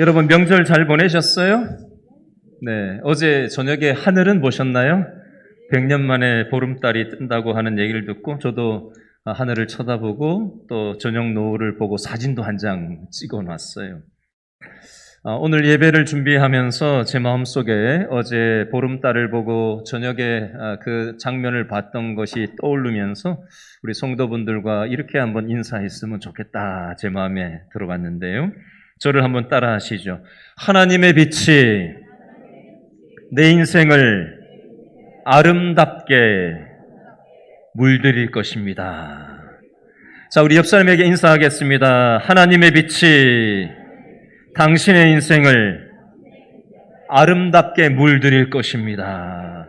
여러분 명절 잘 보내셨어요? 네, 어제 저녁에 하늘은 보셨나요? 100년 만에 보름달이 뜬다고 하는 얘기를 듣고 저도 하늘을 쳐다보고 또 저녁 노을을 보고 사진도 한 장 찍어놨어요. 오늘 예배를 준비하면서 제 마음속에 어제 보름달을 보고 저녁에 그 장면을 봤던 것이 떠오르면서 우리 성도분들과 이렇게 한번 인사했으면 좋겠다 제 마음에 들어봤는데요. 저를 한번 따라 하시죠. 하나님의 빛이 내 인생을 아름답게 물들일 것입니다. 자, 우리 옆 사람에게 인사하겠습니다. 하나님의 빛이 당신의 인생을 아름답게 물들일 것입니다.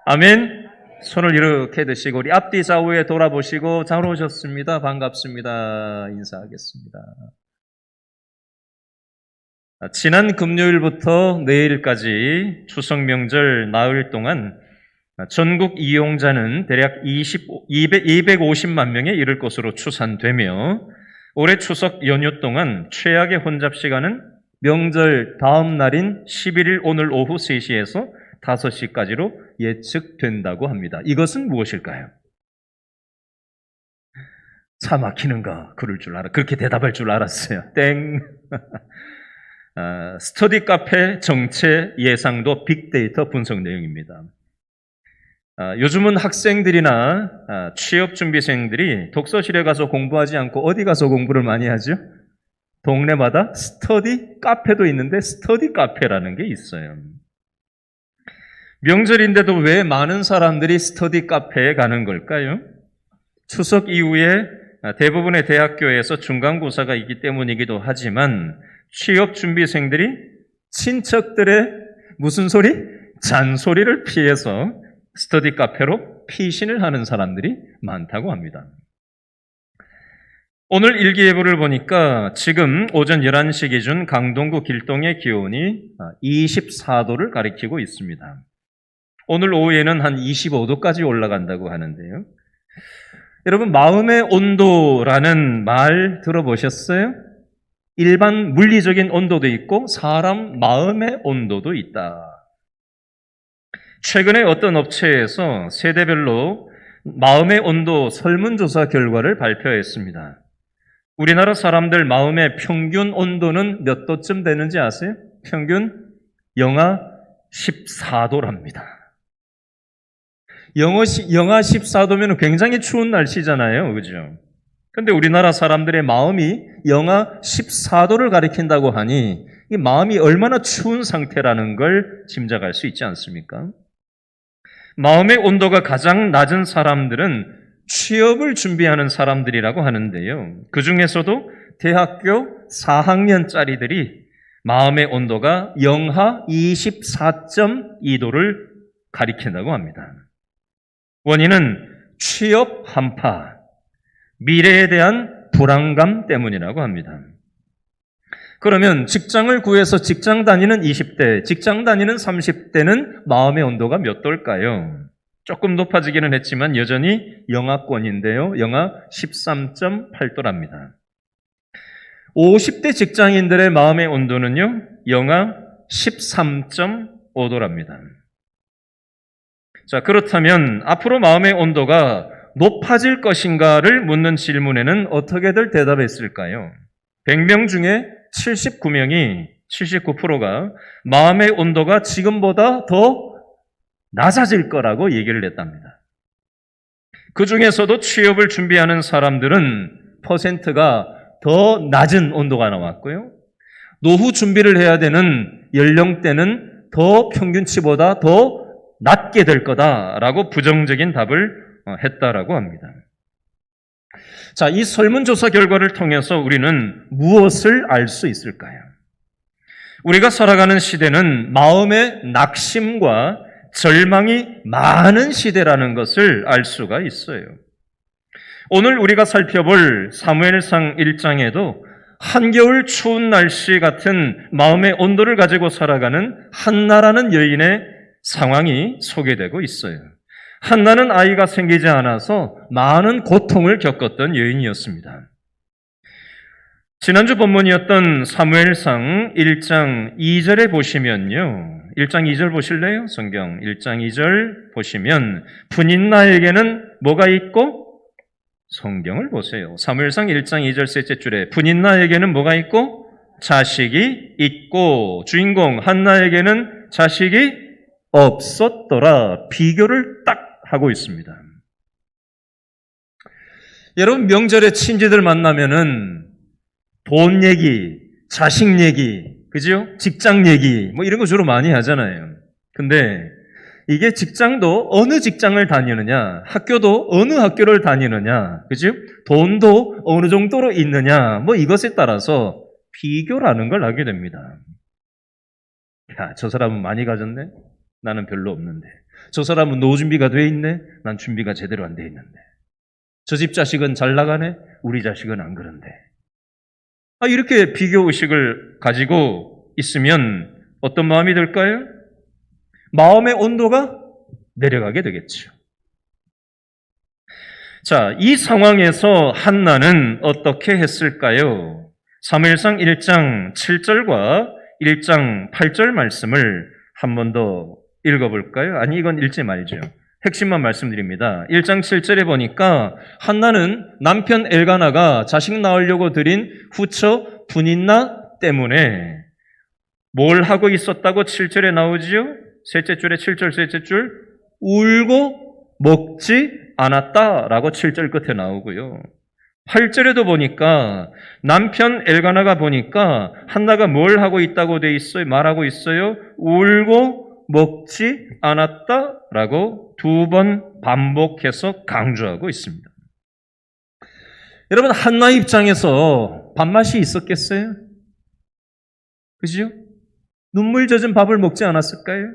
아멘. 손을 이렇게 드시고 우리 앞뒤 좌우에 돌아보시고 잘 오셨습니다. 반갑습니다. 인사하겠습니다. 지난 금요일부터 내일까지 추석 명절 나흘 동안 전국 이용자는 대략 250만 명에 이를 것으로 추산되며 올해 추석 연휴 동안 최악의 혼잡 시간은 명절 다음 날인 11일 오늘 오후 3시에서 5시까지로 예측된다고 합니다. 이것은 무엇일까요? 차 막히는 거 그렇게 대답할 줄 알았어요. 땡. 스터디 카페 정체 예상도 빅데이터 분석 내용입니다. 요즘은 학생들이나 취업준비생들이 독서실에 가서 공부하지 않고 어디 가서 공부를 많이 하죠? 동네마다 스터디 카페도 있는데 스터디 카페라는 게 있어요. 명절인데도 왜 많은 사람들이 스터디 카페에 가는 걸까요? 추석 이후에 대부분의 대학교에서 중간고사가 있기 때문이기도 하지만 취업준비생들이 친척들의 무슨 소리? 잔소리를 피해서 스터디 카페로 피신을 하는 사람들이 많다고 합니다. 오늘 일기예보를 보니까 지금 오전 11시 기준 강동구 길동의 기온이 24도를 가리키고 있습니다. 오늘 오후에는 한 25도까지 올라간다고 하는데요. 여러분, 마음의 온도라는 말 들어보셨어요? 일반 물리적인 온도도 있고 사람 마음의 온도도 있다. 최근에 어떤 업체에서 세대별로 마음의 온도 설문조사 결과를 발표했습니다. 우리나라 사람들 마음의 평균 온도는 몇 도쯤 되는지 아세요? 평균 영하 14도랍니다. 영하 14도면 굉장히 추운 날씨잖아요. 그죠? 근데 우리나라 사람들의 마음이 영하 14도를 가리킨다고 하니 이 마음이 얼마나 추운 상태라는 걸 짐작할 수 있지 않습니까? 마음의 온도가 가장 낮은 사람들은 취업을 준비하는 사람들이라고 하는데요. 그 중에서도 대학교 4학년짜리들이 마음의 온도가 영하 24.2도를 가리킨다고 합니다. 원인은 취업 한파, 미래에 대한 불안감 때문이라고 합니다. 그러면 직장을 구해서 직장 다니는 20대, 직장 다니는 30대는 마음의 온도가 몇 도일까요? 조금 높아지기는 했지만 여전히 영하권인데요. 영하 13.8도랍니다. 50대 직장인들의 마음의 온도는요, 영하 13.5도랍니다. 자, 그렇다면 앞으로 마음의 온도가 높아질 것인가를 묻는 질문에는 어떻게들 대답했을까요? 100명 중에 79%가 마음의 온도가 지금보다 더 낮아질 거라고 얘기를 했답니다. 그 중에서도 취업을 준비하는 사람들은 퍼센트가 더 낮은 온도가 나왔고요. 노후 준비를 해야 되는 연령대는 더 평균치보다 더 낮게 될 거다라고 부정적인 답을 했다라고 합니다. 자, 이 설문조사 결과를 통해서 우리는 무엇을 알 수 있을까요? 우리가 살아가는 시대는 마음의 낙심과 절망이 많은 시대라는 것을 알 수가 있어요. 오늘 우리가 살펴볼 사무엘상 1장에도 한겨울 추운 날씨 같은 마음의 온도를 가지고 살아가는 한나라는 여인의 상황이 소개되고 있어요. 한나는 아이가 생기지 않아서 많은 고통을 겪었던 여인이었습니다. 지난주 본문이었던 사무엘상 1장 2절에 보시면요. 1장 2절 보실래요? 성경 1장 2절 보시면 분인나에게는 뭐가 있고? 성경을 보세요. 사무엘상 1장 2절 셋째 줄에 분인나에게는 뭐가 있고? 자식이 있고 주인공 한나에게는 자식이 없었더라. 비교를 딱 하고 있습니다. 여러분 명절에 친지들 만나면은 돈 얘기, 자식 얘기, 그죠? 직장 얘기, 뭐 이런 거 주로 많이 하잖아요. 근데 이게 직장도 어느 직장을 다니느냐, 학교도 어느 학교를 다니느냐, 그죠? 돈도 어느 정도로 있느냐, 뭐 이것에 따라서 비교라는 걸 하게 됩니다. 야, 저 사람은 많이 가졌네? 나는 별로 없는데. 저 사람은 노후 준비가 돼 있네? 난 준비가 제대로 안 돼 있는데. 저 집 자식은 잘 나가네? 우리 자식은 안 그런데. 이렇게 비교의식을 가지고 있으면 어떤 마음이 들까요? 마음의 온도가 내려가게 되겠죠. 자, 이 상황에서 한나는 어떻게 했을까요? 사무엘상 1장 7절과 1장 8절 말씀을 한 번 더 읽어볼까요? 아니, 이건 읽지 말죠. 핵심만 말씀드립니다. 1장 7절에 보니까 한나는 남편 엘가나가 자식 낳으려고 드린 후처 분인나 때문에 뭘 하고 있었다고 7절에 나오지요? 셋째 줄에 7절 셋째 줄 울고 먹지 않았다라고 7절 끝에 나오고요. 8절에도 보니까 남편 엘가나가 보니까 한나가 뭘 하고 있다고 돼 있어요? 말하고 있어요? 울고 먹지 않았다라고 2번 반복해서 강조하고 있습니다. 여러분 한나 입장에서 밥맛이 있었겠어요? 그죠? 눈물 젖은 밥을 먹지 않았을까요?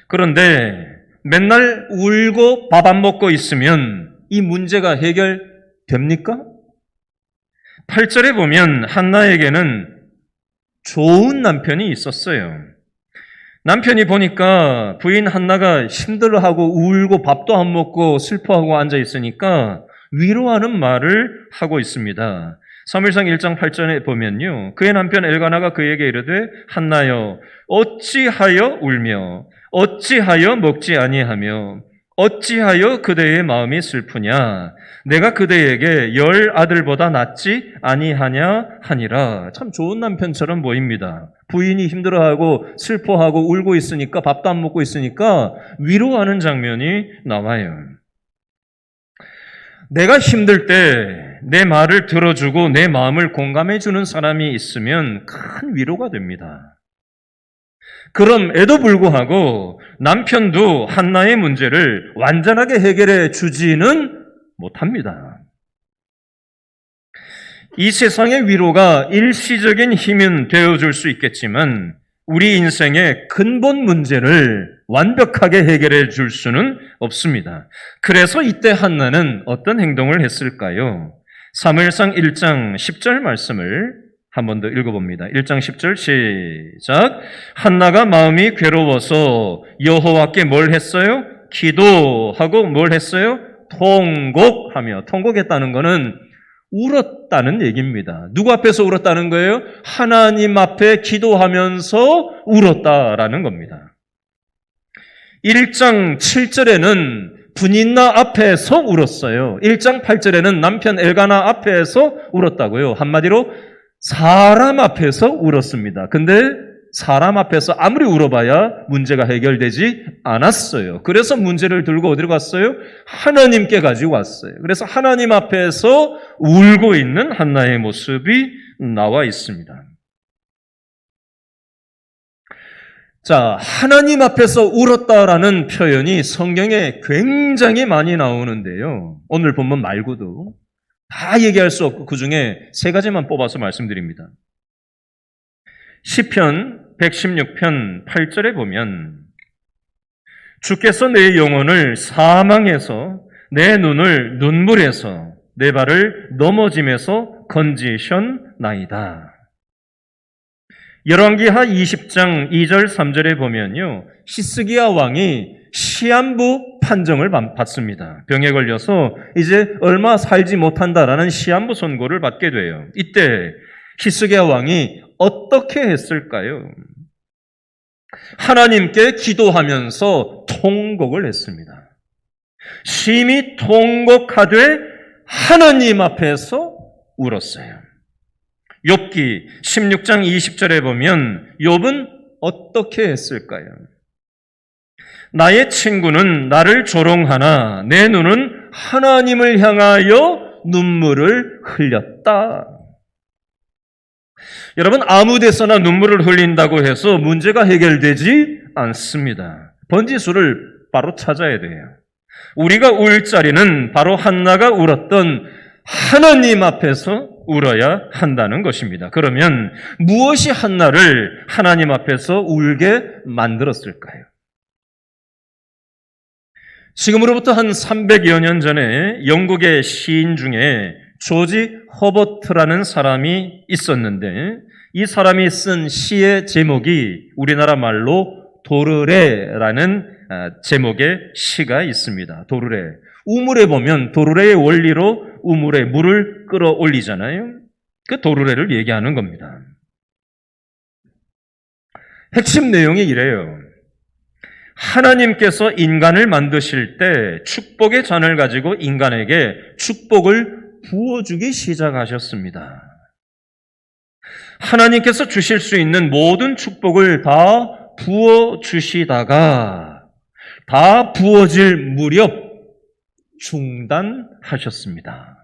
그런데 맨날 울고 밥 안 먹고 있으면 이 문제가 해결됩니까? 8절에 보면 한나에게는 좋은 남편이 있었어요. 남편이 보니까 부인 한나가 힘들어하고 울고 밥도 안 먹고 슬퍼하고 앉아 있으니까 위로하는 말을 하고 있습니다. 사무엘상 1장 8절에 보면요. 그의 남편 엘가나가 그에게 이르되 한나여 어찌하여 울며 어찌하여 먹지 아니하며 어찌하여 그대의 마음이 슬프냐? 내가 그대에게 10 아들보다 낫지 아니하냐 하니라. 참 좋은 남편처럼 보입니다. 부인이 힘들어하고 슬퍼하고 울고 있으니까 밥도 안 먹고 있으니까 위로하는 장면이 나와요. 내가 힘들 때 내 말을 들어주고 내 마음을 공감해주는 사람이 있으면 큰 위로가 됩니다. 그럼에도 불구하고 남편도 한나의 문제를 완전하게 해결해 주지는 못합니다. 이 세상의 위로가 일시적인 힘은 되어줄 수 있겠지만 우리 인생의 근본 문제를 완벽하게 해결해 줄 수는 없습니다. 그래서 이때 한나는 어떤 행동을 했을까요? 사무엘상 1장 10절 말씀을 한 번 더 읽어봅니다. 1장 10절 시작. 한나가 마음이 괴로워서 여호와께 뭘 했어요? 기도하고 뭘 했어요? 통곡하며. 통곡했다는 것은 울었다는 얘기입니다. 누구 앞에서 울었다는 거예요? 하나님 앞에 기도하면서 울었다라는 겁니다. 1장 7절에는 분인나 앞에서 울었어요. 1장 8절에는 남편 엘가나 앞에서 울었다고요. 한마디로 사람 앞에서 울었습니다. 근데 사람 앞에서 아무리 울어봐야 문제가 해결되지 않았어요. 그래서 문제를 들고 어디로 갔어요? 하나님께 가지고 왔어요. 그래서 하나님 앞에서 울고 있는 한나의 모습이 나와 있습니다. 자, 하나님 앞에서 울었다라는 표현이 성경에 굉장히 많이 나오는데요. 오늘 본문 말고도 다 얘기할 수 없고 그 중에 3가지만 뽑아서 말씀드립니다. 시편 116편 8절에 보면 주께서 내 영혼을 사망에서 내 눈을 눈물에서 내 발을 넘어짐에서 건지셨나이다. 열왕기하 20장 2절 3절에 보면요. 히스기야 왕이 시한부 판정을 받습니다. 병에 걸려서 이제 얼마 살지 못한다라는 시한부 선고를 받게 돼요. 이때 히스기야 왕이 어떻게 했을까요? 하나님께 기도하면서 통곡을 했습니다. 심히 통곡하되 하나님 앞에서 울었어요. 욥기 16장 20절에 보면 욥은 어떻게 했을까요? 나의 친구는 나를 조롱하나 내 눈은 하나님을 향하여 눈물을 흘렸다. 여러분, 아무 데서나 눈물을 흘린다고 해서 문제가 해결되지 않습니다. 번지수를 바로 찾아야 돼요. 우리가 울 자리는 바로 한나가 울었던 하나님 앞에서 울어야 한다는 것입니다. 그러면 무엇이 한나를 하나님 앞에서 울게 만들었을까요? 지금으로부터 한 300여 년 전에 영국의 시인 중에 조지 허버트라는 사람이 있었는데 이 사람이 쓴 시의 제목이 우리나라 말로 도르래라는 제목의 시가 있습니다. 도르래. 우물에 보면 도르래의 원리로 우물에 물을 끌어올리잖아요. 그 도르래를 얘기하는 겁니다. 핵심 내용이 이래요. 하나님께서 인간을 만드실 때 축복의 잔을 가지고 인간에게 축복을 부어주기 시작하셨습니다. 하나님께서 주실 수 있는 모든 축복을 다 부어주시다가 다 부어질 무렵 중단하셨습니다.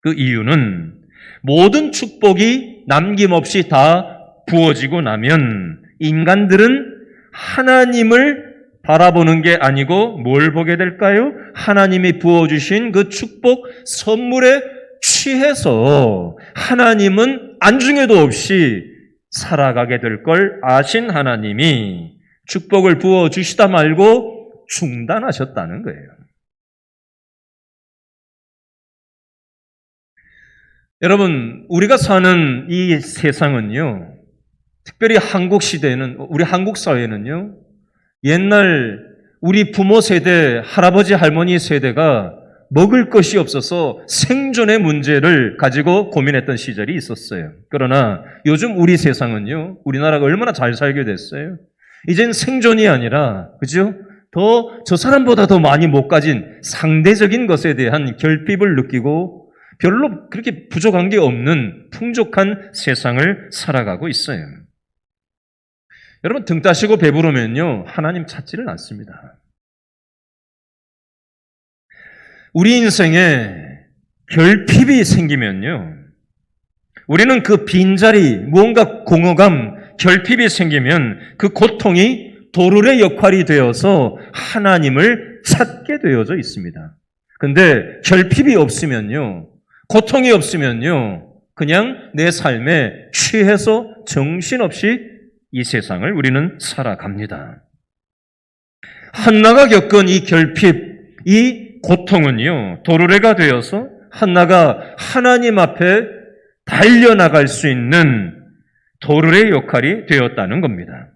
그 이유는 모든 축복이 남김없이 다 부어지고 나면 인간들은 하나님을 바라보는 게 아니고 뭘 보게 될까요? 하나님이 부어주신 그 축복 선물에 취해서 하나님은 안중에도 없이 살아가게 될 걸 아신 하나님이 축복을 부어주시다 말고 중단하셨다는 거예요. 여러분, 우리가 사는 이 세상은요, 특별히 한국 시대에는, 우리 한국 사회는요, 옛날 우리 부모 세대, 할아버지, 할머니 세대가 먹을 것이 없어서 생존의 문제를 가지고 고민했던 시절이 있었어요. 그러나 요즘 우리 세상은요, 우리나라가 얼마나 잘 살게 됐어요. 이젠 생존이 아니라, 그죠? 저 사람보다 더 많이 못 가진 상대적인 것에 대한 결핍을 느끼고 별로 그렇게 부족한 게 없는 풍족한 세상을 살아가고 있어요. 여러분, 등 따시고 배부르면요, 하나님 찾지를 않습니다. 우리 인생에 결핍이 생기면요, 우리는 그 빈자리, 무언가 공허감, 결핍이 생기면 그 고통이 도르래 역할이 되어서 하나님을 찾게 되어져 있습니다. 근데 결핍이 없으면요, 고통이 없으면요, 그냥 내 삶에 취해서 정신없이 이 세상을 우리는 살아갑니다. 한나가 겪은 이 결핍, 이 고통은요, 도르래가 되어서 한나가 하나님 앞에 달려나갈 수 있는 도르래 역할이 되었다는 겁니다.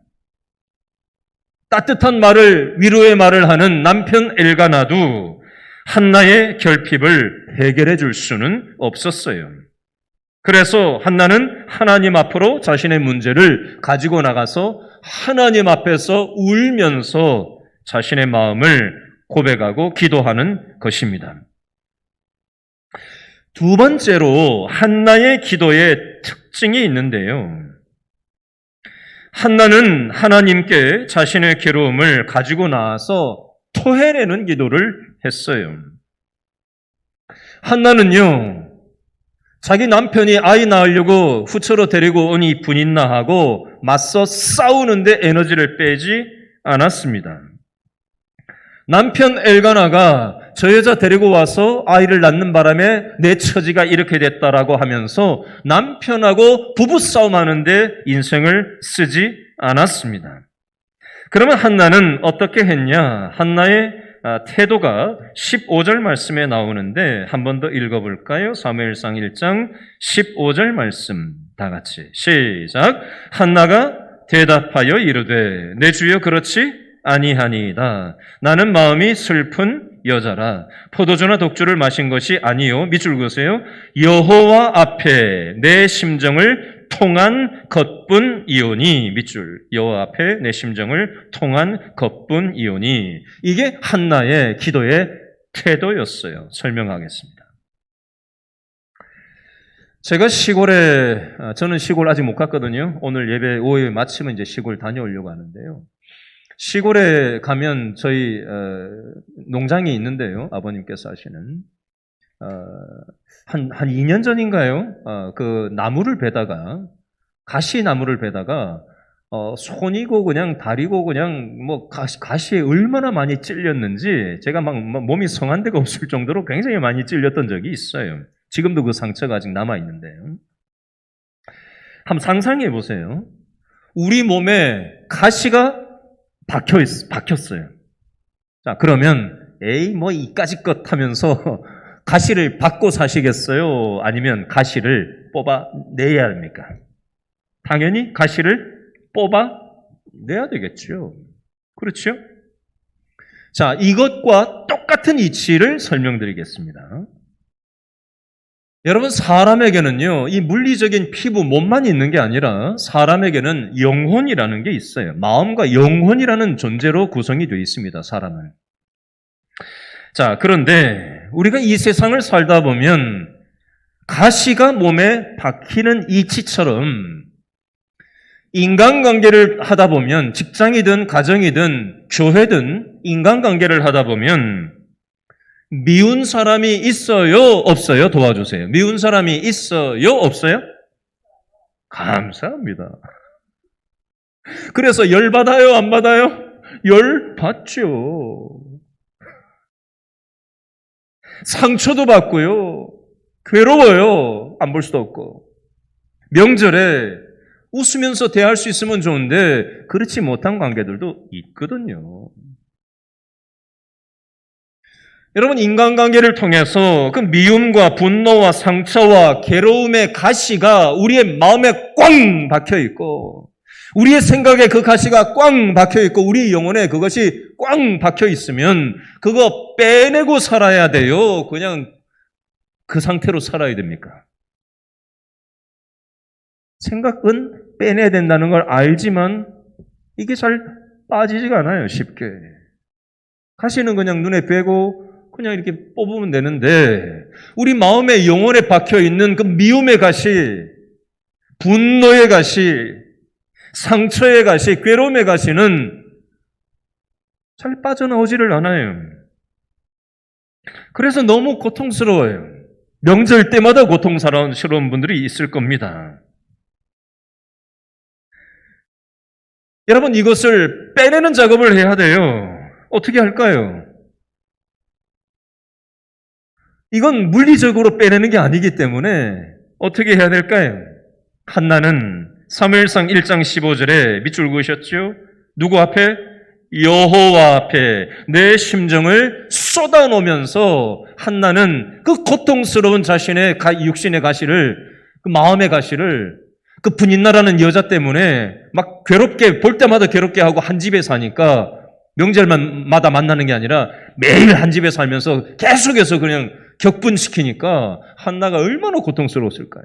따뜻한 말을, 위로의 말을 하는 남편 엘가나도 한나의 결핍을 해결해 줄 수는 없었어요. 그래서 한나는 하나님 앞으로 자신의 문제를 가지고 나가서 하나님 앞에서 울면서 자신의 마음을 고백하고 기도하는 것입니다. 두 번째로 한나의 기도의 특징이 있는데요. 한나는 하나님께 자신의 괴로움을 가지고 나와서 토해내는 기도를 했어요. 한나는요, 자기 남편이 아이 낳으려고 후처로 데리고 오니 분인나 하고 맞서 싸우는데 에너지를 빼지 않았습니다. 남편 엘가나가 저 여자 데리고 와서 아이를 낳는 바람에 내 처지가 이렇게 됐다라고 하면서 남편하고 부부싸움 하는데 인생을 쓰지 않았습니다. 그러면 한나는 어떻게 했냐? 한나의 태도가 15절 말씀에 나오는데 한 번 더 읽어볼까요? 사무엘상 1장 15절 말씀 다 같이 시작. 한나가 대답하여 이르되 내 주여 그렇지 아니하니이다. 나는 마음이 슬픈 여자라. 포도주나 독주를 마신 것이 아니요. 밑줄 그으세요. 여호와 앞에 내 심정을 통한 것뿐이오니. 밑줄. 여호와 앞에 내 심정을 통한 것뿐이오니. 이게 한나의 기도의 태도였어요. 설명하겠습니다. 제가 저는 시골 아직 못 갔거든요. 오늘 예배 오후에 마치면 이제 시골 다녀오려고 하는데요. 시골에 가면 저희 농장이 있는데요. 아버님께서 하시는 한 2년 전인가요? 그 나무를 베다가 가시나무를 베다가 손이고 그냥 다리고 그냥 뭐 가시에 얼마나 많이 찔렸는지 제가 막 몸이 성한 데가 없을 정도로 굉장히 많이 찔렸던 적이 있어요. 지금도 그 상처가 아직 남아 있는데요. 한번 상상해 보세요. 우리 몸에 가시가 박혔어요. 자, 그러면 에이 뭐 이까짓 것 하면서 가시를 받고 사시겠어요? 아니면 가시를 뽑아내야 합니까? 당연히 가시를 뽑아내야 되겠죠. 그렇죠? 자, 이것과 똑같은 이치를 설명드리겠습니다. 여러분, 사람에게는요, 이 물리적인 피부, 몸만 있는 게 아니라 사람에게는 영혼이라는 게 있어요. 마음과 영혼이라는 존재로 구성이 되어 있습니다, 사람은. 자, 그런데 우리가 이 세상을 살다 보면 가시가 몸에 박히는 이치처럼 인간관계를 하다 보면 직장이든 가정이든 교회든 인간관계를 하다 보면 미운 사람이 있어요? 없어요? 도와주세요. 미운 사람이 있어요? 없어요? 감사합니다. 그래서 열 받아요? 안 받아요? 열 받죠. 상처도 받고요. 괴로워요. 안 볼 수도 없고. 명절에 웃으면서 대할 수 있으면 좋은데 그렇지 못한 관계들도 있거든요. 여러분, 인간관계를 통해서 그 미움과 분노와 상처와 괴로움의 가시가 우리의 마음에 꽝 박혀 있고 우리의 생각에 그 가시가 꽝 박혀 있고 우리 영혼에 그것이 꽝 박혀 있으면 그거 빼내고 살아야 돼요? 그냥 그 상태로 살아야 됩니까? 생각은 빼내야 된다는 걸 알지만 이게 잘 빠지지가 않아요, 쉽게. 가시는 그냥 눈에 뵈고 그냥 이렇게 뽑으면 되는데 우리 마음에 영혼에 박혀 있는 그 미움의 가시, 분노의 가시, 상처의 가시, 괴로움의 가시는 잘 빠져나오지를 않아요. 그래서 너무 고통스러워요. 명절 때마다 고통스러운 분들이 있을 겁니다. 여러분, 이것을 빼내는 작업을 해야 돼요. 어떻게 할까요? 이건 물리적으로 빼내는 게 아니기 때문에 어떻게 해야 될까요? 한나는 사무엘상 1장 15절에 밑줄 그으셨죠? 누구 앞에? 여호와 앞에 내 심정을 쏟아놓으면서 한나는 그 고통스러운 자신의 육신의 가시를, 그 마음의 가시를 그 분인나라는 여자 때문에 막 괴롭게, 볼 때마다 괴롭게 하고 한 집에 사니까 명절마다 만나는 게 아니라 매일 한 집에 살면서 계속해서 그냥 격분시키니까 한나가 얼마나 고통스러웠을까요?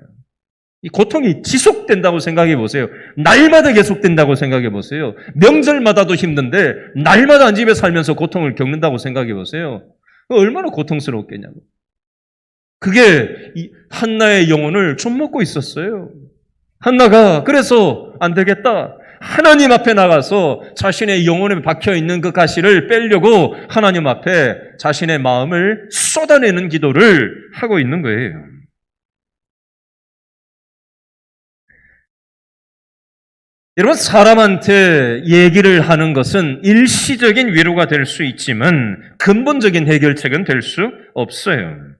이 고통이 지속된다고 생각해 보세요. 날마다 계속된다고 생각해 보세요. 명절마다도 힘든데 날마다 한 집에 살면서 고통을 겪는다고 생각해 보세요. 얼마나 고통스러웠겠냐고. 그게 한나의 영혼을 좀먹고 있었어요. 한나가 그래서 안 되겠다. 하나님 앞에 나가서 자신의 영혼에 박혀있는 그 가시를 빼려고 하나님 앞에 자신의 마음을 쏟아내는 기도를 하고 있는 거예요. 여러분, 사람한테 얘기를 하는 것은 일시적인 위로가 될 수 있지만 근본적인 해결책은 될 수 없어요.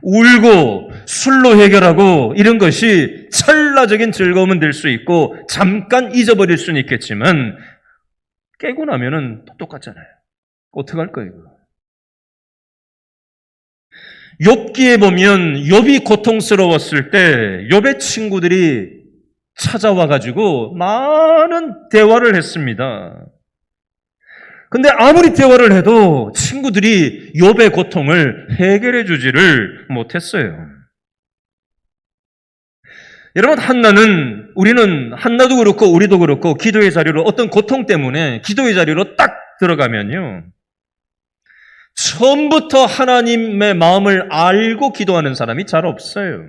울고 술로 해결하고 이런 것이 찰나적인 즐거움은 될 수 있고 잠깐 잊어버릴 수는 있겠지만 깨고 나면은 똑같잖아요. 어떡할 거예요? 욥기에 보면 욥이 고통스러웠을 때 욥의 친구들이 찾아와 가지고 많은 대화를 했습니다. 근데 아무리 대화를 해도 친구들이 욥의 고통을 해결해 주지를 못했어요. 여러분, 우리는 한나도 그렇고 우리도 그렇고 기도의 자리로 어떤 고통 때문에 기도의 자리로 딱 들어가면요. 처음부터 하나님의 마음을 알고 기도하는 사람이 잘 없어요.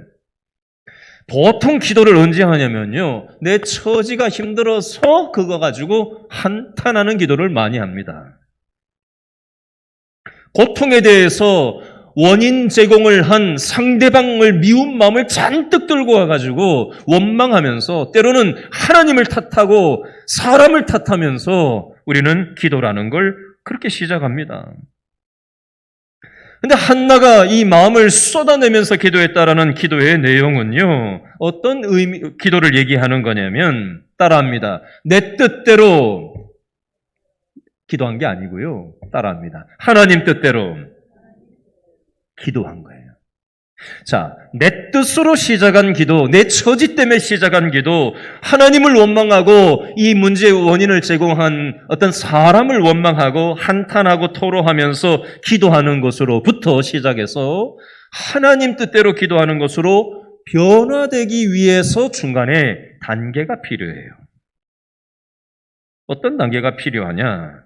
보통 기도를 언제 하냐면요. 내 처지가 힘들어서 그거 가지고 한탄하는 기도를 많이 합니다. 고통에 대해서 원인 제공을 한 상대방을 미운 마음을 잔뜩 들고 와가지고 원망하면서 때로는 하나님을 탓하고 사람을 탓하면서 우리는 기도라는 걸 그렇게 시작합니다. 근데 한나가 이 마음을 쏟아내면서 기도했다라는 기도의 내용은요, 어떤 기도를 얘기하는 거냐면, 따라합니다. 내 뜻대로 기도한 게 아니고요, 따라합니다. 하나님 뜻대로 기도한 거예요. 자, 내 뜻으로 시작한 기도, 내 처지 때문에 시작한 기도, 하나님을 원망하고 이 문제의 원인을 제공한 어떤 사람을 원망하고 한탄하고 토로하면서 기도하는 것으로부터 시작해서 하나님 뜻대로 기도하는 것으로 변화되기 위해서 중간에 단계가 필요해요. 어떤 단계가 필요하냐?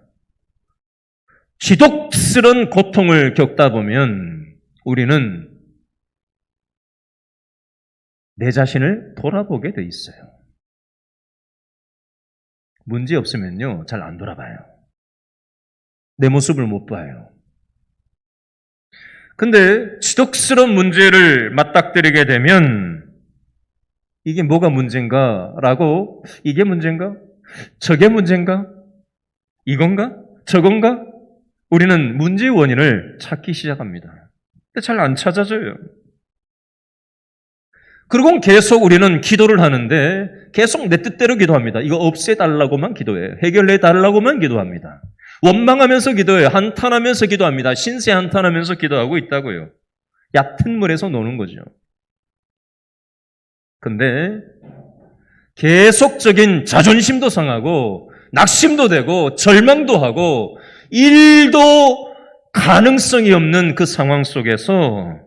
지독스러운 고통을 겪다 보면 우리는 내 자신을 돌아보게 돼 있어요. 문제 없으면요, 잘 안 돌아봐요. 내 모습을 못 봐요. 근데 지독스러운 문제를 맞닥뜨리게 되면 이게 뭐가 문제인가? 라고, 이게 문제인가? 저게 문제인가? 이건가? 저건가? 우리는 문제의 원인을 찾기 시작합니다. 근데 잘 안 찾아져요. 그리고 계속 우리는 기도를 하는데 계속 내 뜻대로 기도합니다. 이거 없애달라고만 기도해요. 해결해달라고만 기도합니다. 원망하면서 기도해요. 한탄하면서 기도합니다. 신세 한탄하면서 기도하고 있다고요. 얕은 물에서 노는 거죠. 근데 계속적인 자존심도 상하고 낙심도 되고 절망도 하고 일도 가능성이 없는 그 상황 속에서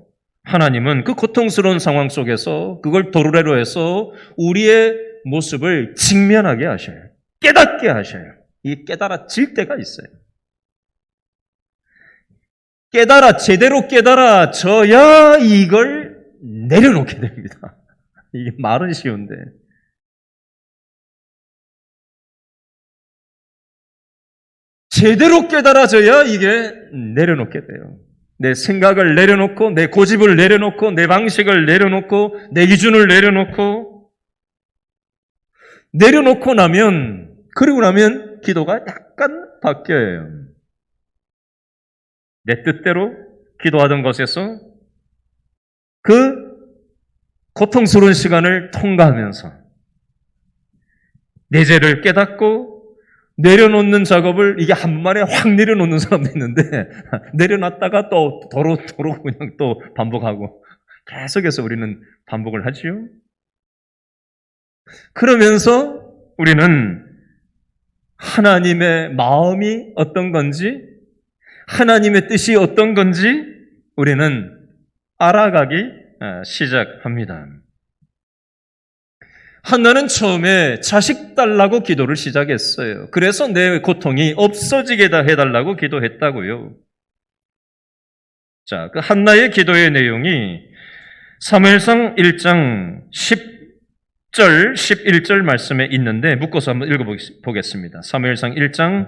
하나님은 그 고통스러운 상황 속에서 그걸 도르래로 해서 우리의 모습을 직면하게 하셔요. 깨닫게 하셔요. 이 깨달아질 때가 있어요. 제대로 깨달아져야 이걸 내려놓게 됩니다. 이게 말은 쉬운데. 제대로 깨달아져야 이게 내려놓게 돼요. 내 생각을 내려놓고, 내 고집을 내려놓고, 내 방식을 내려놓고, 내 기준을 내려놓고 나면, 그리고 나면 기도가 약간 바뀌어요. 내 뜻대로 기도하던 것에서 그 고통스러운 시간을 통과하면서 내 죄를 깨닫고 내려놓는 작업을 이게 한 번만에 확 내려놓는 사람도 있는데 내려놨다가 또 도로 그냥 또 반복하고 계속해서 우리는 반복을 하지요. 그러면서 우리는 하나님의 마음이 어떤 건지 하나님의 뜻이 어떤 건지 우리는 알아가기 시작합니다. 한나는 처음에 자식 달라고 기도를 시작했어요. 그래서 내 고통이 없어지게 해달라고 기도했다고요. 자, 그 한나의 기도의 내용이 사무엘상 1장 10절, 11절 말씀에 있는데 묶어서 한번 읽어보겠습니다. 사무엘상 1장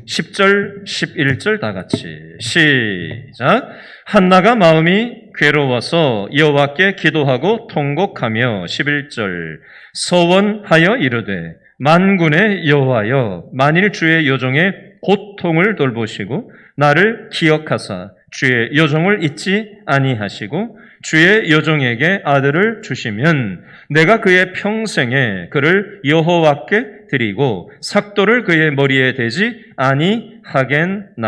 10절, 11절 다 같이 시작. 한나가 마음이 괴로워서 여호와께 기도하고 통곡하며 11절 서원하여 이르되 만군의 여호와여 만일 주의 여종의 고통을 돌보시고 나를 기억하사 주의 여종을 잊지 아니하시고 주의 여종에게 아들을 주시면 내가 그의 평생에 그를 여호와께 드리고 삭도를 그의 머리에 대지 아니하겠나이다.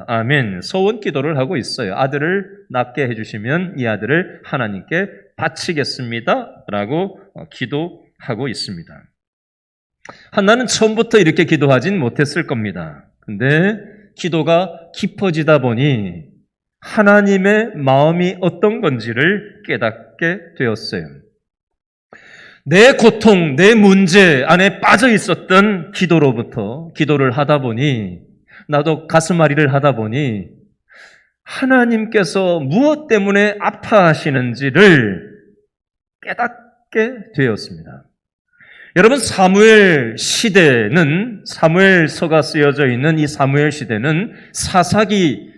아멘. 소원 기도를 하고 있어요. 아들을 낳게 해주시면 이 아들을 하나님께 바치겠습니다. 라고 기도하고 있습니다. 한나는 처음부터 이렇게 기도하진 못했을 겁니다. 근데 기도가 깊어지다 보니 하나님의 마음이 어떤 건지를 깨닫게 되었어요. 내 고통, 내 문제 안에 빠져 있었던 기도로부터 기도를 하다 보니 나도 가슴앓이를 하다 보니 하나님께서 무엇 때문에 아파하시는지를 깨닫게 되었습니다. 여러분, 사무엘 시대는, 사무엘서가 쓰여져 있는 이 사무엘 시대는 사사기하고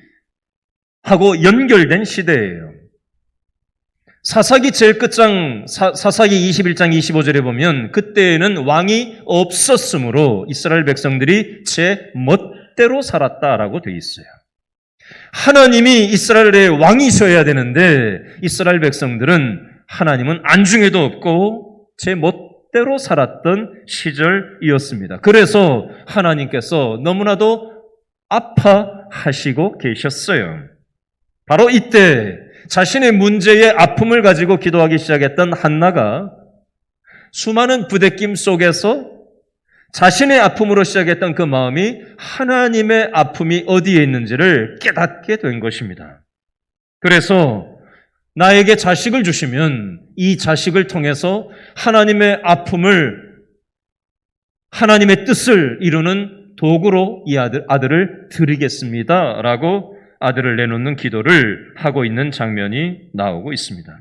연결된 시대예요. 사사기 제일 끝장, 사사기 21장 25절에 보면 그때에는 왕이 없었으므로 이스라엘 백성들이 제 멋대로 살았다라고 되어 있어요. 하나님이 이스라엘의 왕이셔야 되는데 이스라엘 백성들은 하나님은 안중에도 없고 제 멋대로 살았던 시절이었습니다. 그래서 하나님께서 너무나도 아파하시고 계셨어요. 바로 이때 자신의 문제의 아픔을 가지고 기도하기 시작했던 한나가 수많은 부대낌 속에서 자신의 아픔으로 시작했던 그 마음이 하나님의 아픔이 어디에 있는지를 깨닫게 된 것입니다. 그래서 나에게 자식을 주시면 이 자식을 통해서 하나님의 아픔을, 하나님의 뜻을 이루는 도구로 이 아들을 드리겠습니다. 라고 아들을 내놓는 기도를 하고 있는 장면이 나오고 있습니다.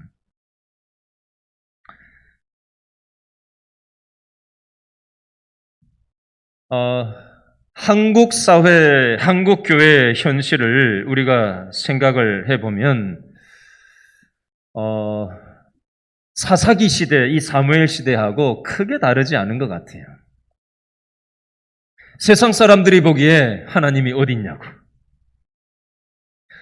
한국 사회, 한국 교회의 현실을 우리가 생각을 해보면 사사기 시대, 이 사무엘 시대하고 크게 다르지 않은 것 같아요. 세상 사람들이 보기에 하나님이 어디 있냐고,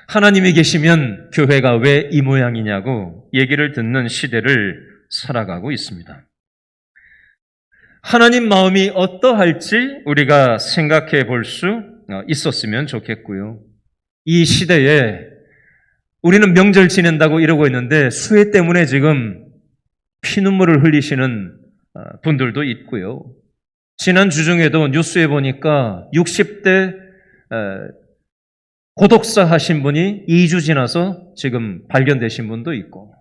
하나님이 계시면 교회가 왜 이 모양이냐고 얘기를 듣는 시대를 살아가고 있습니다. 하나님 마음이 어떠할지 우리가 생각해 볼 수 있었으면 좋겠고요. 이 시대에 우리는 명절 지낸다고 이러고 있는데 수해 때문에 지금 피눈물을 흘리시는 분들도 있고요. 지난 주중에도 뉴스에 보니까 60대 고독사 하신 분이 2주 지나서 지금 발견되신 분도 있고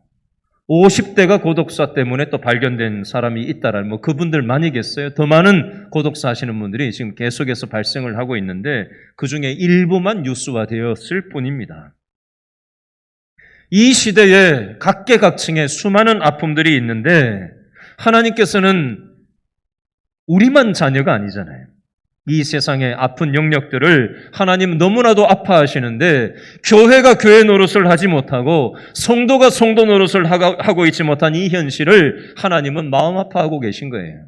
50대가 고독사 때문에 또 발견된 사람이 있다라는 뭐 그분들 많이겠어요. 더 많은 고독사 하시는 분들이 지금 계속해서 발생을 하고 있는데 그중에 일부만 뉴스화되었을 뿐입니다. 이 시대에 각계각층의 수많은 아픔들이 있는데 하나님께서는 우리만 자녀가 아니잖아요. 이 세상의 아픈 영역들을 하나님 너무나도 아파하시는데 교회가 교회 노릇을 하지 못하고 성도가 성도 노릇을 하고 있지 못한 이 현실을 하나님은 마음 아파하고 계신 거예요.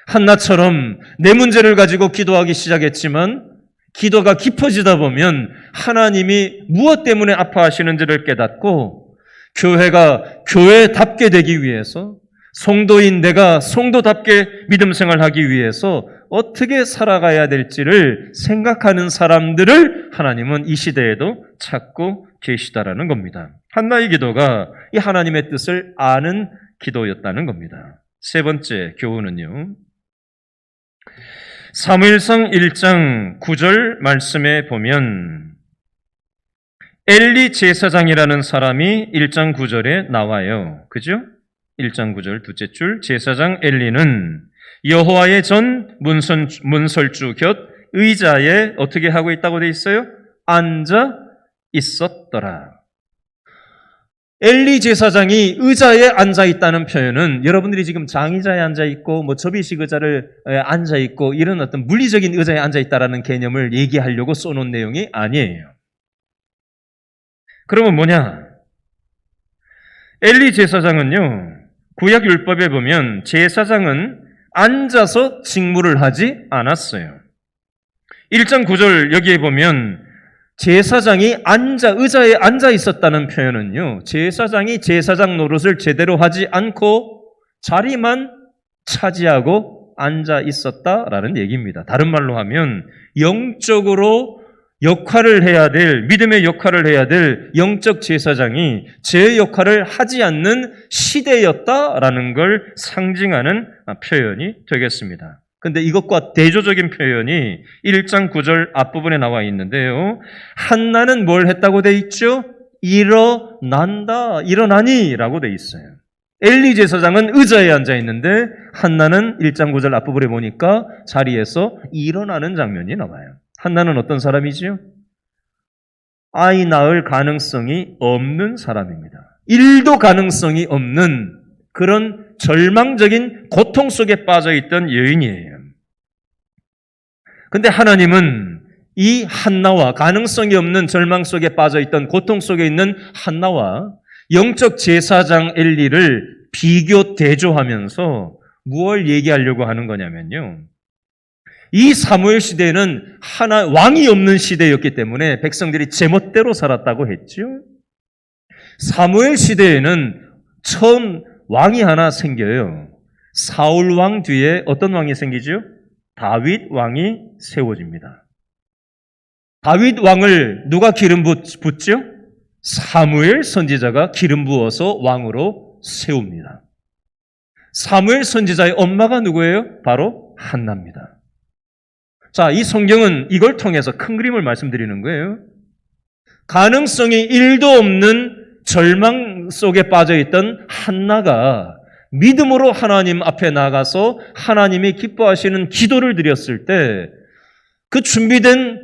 한나처럼 내 문제를 가지고 기도하기 시작했지만 기도가 깊어지다 보면 하나님이 무엇 때문에 아파하시는지를 깨닫고 교회가 교회답게 되기 위해서 성도인 내가 성도답게 믿음 생활하기 위해서 어떻게 살아가야 될지를 생각하는 사람들을 하나님은 이 시대에도 찾고 계시다라는 겁니다. 한나의 기도가 이 하나님의 뜻을 아는 기도였다는 겁니다. 세 번째 교훈은요. 사무엘상 1장 9절 말씀에 보면 엘리 제사장이라는 사람이 1장 9절에 나와요. 그죠? 1장 9절 둘째 줄, 제사장 엘리는 여호와의 전 문설주 곁 의자에 어떻게 하고 있다고 돼 있어요? 앉아 있었더라. 엘리 제사장이 의자에 앉아 있다는 표현은 여러분들이 지금 장의자에 앉아 있고 뭐 접이식 의자를 앉아 있고 이런 어떤 물리적인 의자에 앉아 있다라는 개념을 얘기하려고 써놓은 내용이 아니에요. 그러면 뭐냐? 엘리 제사장은요, 구약 율법에 보면 제사장은 앉아서 직무를 하지 않았어요. 1장 9절 여기에 보면 제사장이 의자에 앉아 있었다는 표현은요, 제사장이 제사장 노릇을 제대로 하지 않고 자리만 차지하고 앉아 있었다라는 얘기입니다. 다른 말로 하면 영적으로 역할을 해야 될, 믿음의 역할을 해야 될 영적 제사장이 제 역할을 하지 않는 시대였다라는 걸 상징하는 표현이 되겠습니다. 근데 이것과 대조적인 표현이 1장 9절 앞부분에 나와 있는데요. 한나는 뭘 했다고 돼 있죠? 일어난다, 일어나니 라고 돼 있어요. 엘리 제사장은 의자에 앉아 있는데 한나는 1장 9절 앞부분에 보니까 자리에서 일어나는 장면이 나와요. 한나는 어떤 사람이지요? 아이 낳을 가능성이 없는 사람입니다. 1도 가능성이 없는 그런 절망적인 고통 속에 빠져 있던 여인이에요. 근데 하나님은 이 한나와 가능성이 없는 절망 속에 빠져 있던 고통 속에 있는 한나와 영적 제사장 엘리를 비교 대조하면서 무엇을 얘기하려고 하는 거냐면요. 이 사무엘 시대에는 왕이 없는 시대였기 때문에 백성들이 제멋대로 살았다고 했죠. 사무엘 시대에는 처음 왕이 하나 생겨요. 사울 왕 뒤에 어떤 왕이 생기죠? 다윗 왕이 세워집니다. 다윗 왕을 누가 기름 붓죠? 사무엘 선지자가 기름 부어서 왕으로 세웁니다. 사무엘 선지자의 엄마가 누구예요? 바로 한나입니다. 자, 이 성경은 이걸 통해서 큰 그림을 말씀드리는 거예요. 가능성이 1도 없는 절망 속에 빠져있던 한나가 믿음으로 하나님 앞에 나가서 하나님이 기뻐하시는 기도를 드렸을 때 그 준비된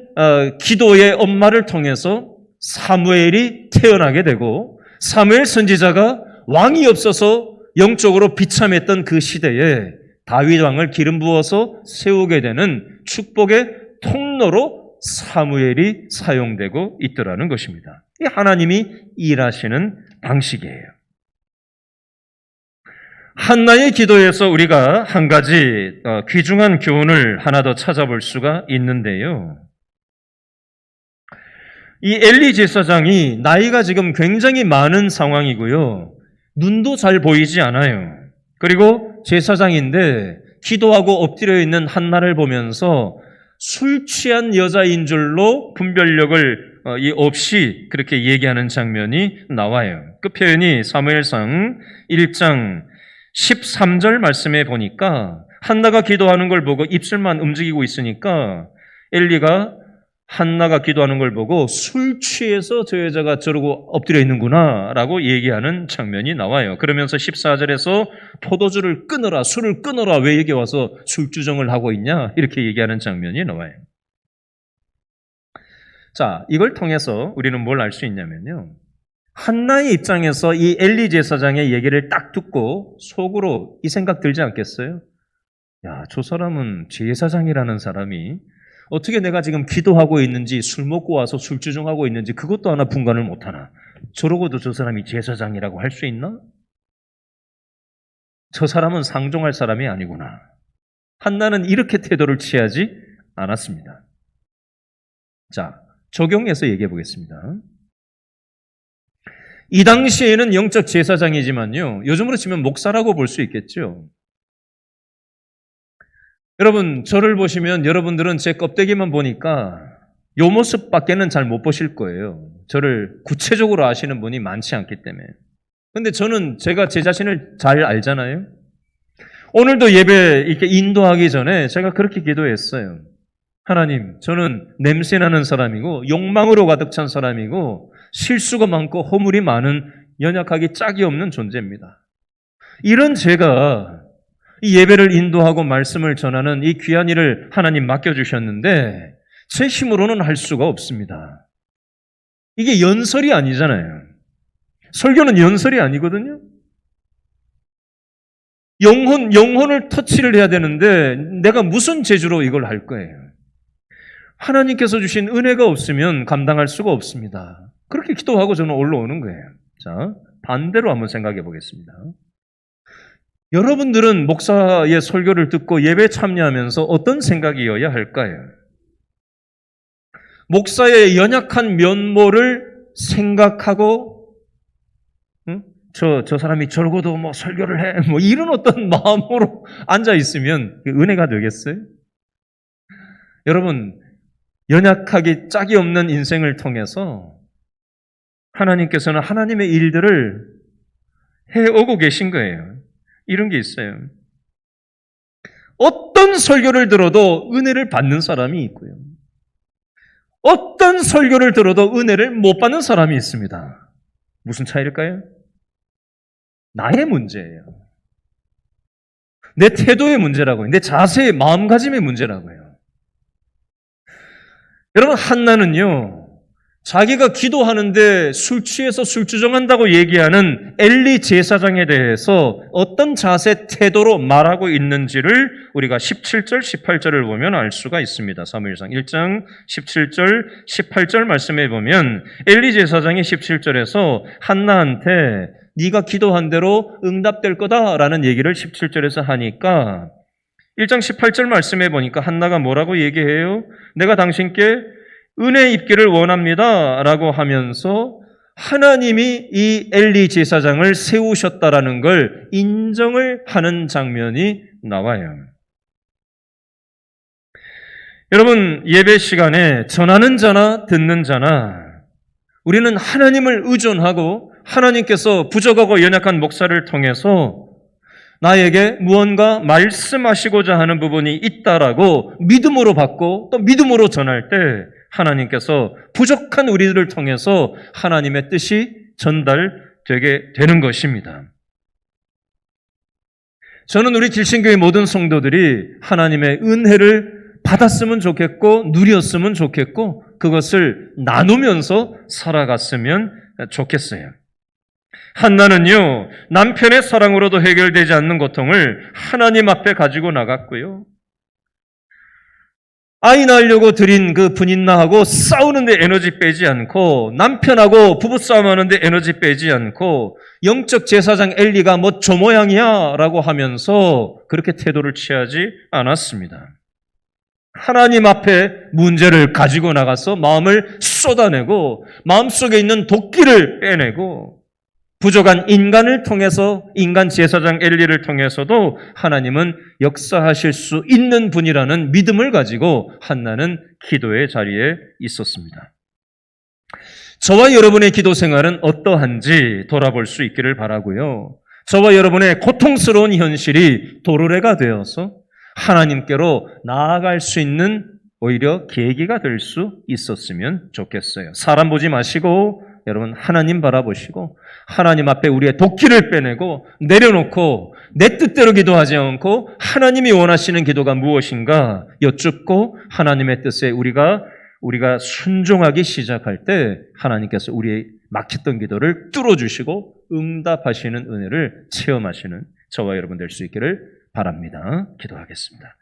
기도의 엄마를 통해서 사무엘이 태어나게 되고 사무엘 선지자가 왕이 없어서 영적으로 비참했던 그 시대에 다윗 왕을 기름 부어서 세우게 되는 축복의 통로로 사무엘이 사용되고 있더라는 것입니다. 이 하나님이 일하시는 방식이에요. 한나의 기도에서 우리가 한 가지 귀중한 교훈을 하나 더 찾아볼 수가 있는데요. 이 엘리 제사장이 나이가 지금 굉장히 많은 상황이고요. 눈도 잘 보이지 않아요. 그리고 제사장인데 기도하고 엎드려 있는 한나를 보면서 술 취한 여자인 줄로 분별력을 없이 그렇게 얘기하는 장면이 나와요. 그 표현이 사무엘상 1장 13절 말씀에 보니까 한나가 기도하는 걸 보고 입술만 움직이고 있으니까 엘리가 한나가 기도하는 걸 보고 술 취해서 저 여자가 저러고 엎드려 있는구나 라고 얘기하는 장면이 나와요. 그러면서 14절에서 포도주를 끊어라, 술을 끊어라, 왜 여기 와서 술주정을 하고 있냐 이렇게 얘기하는 장면이 나와요. 자, 이걸 통해서 우리는 뭘 알 수 있냐면요. 한나의 입장에서 이 엘리 제사장의 얘기를 딱 듣고 속으로 이 생각 들지 않겠어요? 야, 저 사람은 제사장이라는 사람이 어떻게 내가 지금 기도하고 있는지 술 먹고 와서 술주정하고 있는지 그것도 하나 분간을 못하나? 저러고도 저 사람이 제사장이라고 할 수 있나? 저 사람은 상종할 사람이 아니구나. 한나는 이렇게 태도를 취하지 않았습니다. 자, 적용해서 얘기해 보겠습니다. 이 당시에는 영적 제사장이지만요. 요즘으로 치면 목사라고 볼 수 있겠죠. 여러분, 저를 보시면 여러분들은 제 껍데기만 보니까 요 모습밖에는 잘 못 보실 거예요. 저를 구체적으로 아시는 분이 많지 않기 때문에. 근데 저는 제가 제 자신을 잘 알잖아요. 오늘도 예배 이렇게 인도하기 전에 제가 그렇게 기도했어요. 하나님, 저는 냄새나는 사람이고 욕망으로 가득 찬 사람이고 실수가 많고 허물이 많은 연약하기 짝이 없는 존재입니다. 이런 제가 이 예배를 인도하고 말씀을 전하는 이 귀한 일을 하나님 맡겨주셨는데 제 힘으로는 할 수가 없습니다. 이게 연설이 아니잖아요. 설교는 연설이 아니거든요. 영혼을 터치를 해야 되는데 내가 무슨 재주로 이걸 할 거예요. 하나님께서 주신 은혜가 없으면 감당할 수가 없습니다. 그렇게 기도하고 저는 올라오는 거예요. 자, 반대로 한번 생각해 보겠습니다. 여러분들은 목사의 설교를 듣고 예배에 참여하면서 어떤 생각이어야 할까요? 목사의 연약한 면모를 생각하고 저 사람이 저러고도 뭐 설교를 해 뭐 이런 어떤 마음으로 앉아 있으면 은혜가 되겠어요? 여러분, 연약하기 짝이 없는 인생을 통해서 하나님께서는 하나님의 일들을 해오고 계신 거예요. 이런 게 있어요. 어떤 설교를 들어도 은혜를 받는 사람이 있고요. 어떤 설교를 들어도 은혜를 못 받는 사람이 있습니다. 무슨 차이일까요? 나의 문제예요. 내 태도의 문제라고요. 내 자세의 마음가짐의 문제라고요. 여러분, 한나는요, 자기가 기도하는데 술 취해서 술주정한다고 얘기하는 엘리 제사장에 대해서 어떤 자세, 태도로 말하고 있는지를 우리가 17절, 18절을 보면 알 수가 있습니다. 사무엘상 1장 17절, 18절 말씀해 보면 엘리 제사장이 17절에서 한나한테 네가 기도한 대로 응답될 거다라는 얘기를 17절에서 하니까 1장 18절 말씀해 보니까 한나가 뭐라고 얘기해요? 내가 당신께 은혜 입기를 원합니다 라고 하면서 하나님이 이 엘리 제사장을 세우셨다라는 걸 인정을 하는 장면이 나와요. 여러분, 예배 시간에 전하는 자나 듣는 자나 우리는 하나님을 의존하고 하나님께서 부족하고 연약한 목사를 통해서 나에게 무언가 말씀하시고자 하는 부분이 있다라고 믿음으로 받고 또 믿음으로 전할 때 하나님께서 부족한 우리들을 통해서 하나님의 뜻이 전달되게 되는 것입니다. 저는 우리 길신교회 모든 성도들이 하나님의 은혜를 받았으면 좋겠고 누렸으면 좋겠고 그것을 나누면서 살아갔으면 좋겠어요. 한나는요, 남편의 사랑으로도 해결되지 않는 고통을 하나님 앞에 가지고 나갔고요. 아이 낳으려고 드린 그 분인나하고 싸우는데 에너지 빼지 않고 남편하고 부부싸움하는데 에너지 빼지 않고 영적 제사장 엘리가 뭐 저 모양이야 라고 하면서 그렇게 태도를 취하지 않았습니다. 하나님 앞에 문제를 가지고 나가서 마음을 쏟아내고 마음속에 있는 도끼를 빼내고 부족한 인간을 통해서 인간 제사장 엘리를 통해서도 하나님은 역사하실 수 있는 분이라는 믿음을 가지고 한나는 기도의 자리에 있었습니다. 저와 여러분의 기도 생활은 어떠한지 돌아볼 수 있기를 바라고요. 저와 여러분의 고통스러운 현실이 도르래가 되어서 하나님께로 나아갈 수 있는 오히려 계기가 될 수 있었으면 좋겠어요. 사람 보지 마시고 여러분 하나님 바라보시고 하나님 앞에 우리의 도끼를 빼내고 내려놓고 내 뜻대로 기도하지 않고 하나님이 원하시는 기도가 무엇인가 여쭙고 하나님의 뜻에 우리가 순종하기 시작할 때 하나님께서 우리의 막혔던 기도를 뚫어주시고 응답하시는 은혜를 체험하시는 저와 여러분 될 수 있기를 바랍니다. 기도하겠습니다.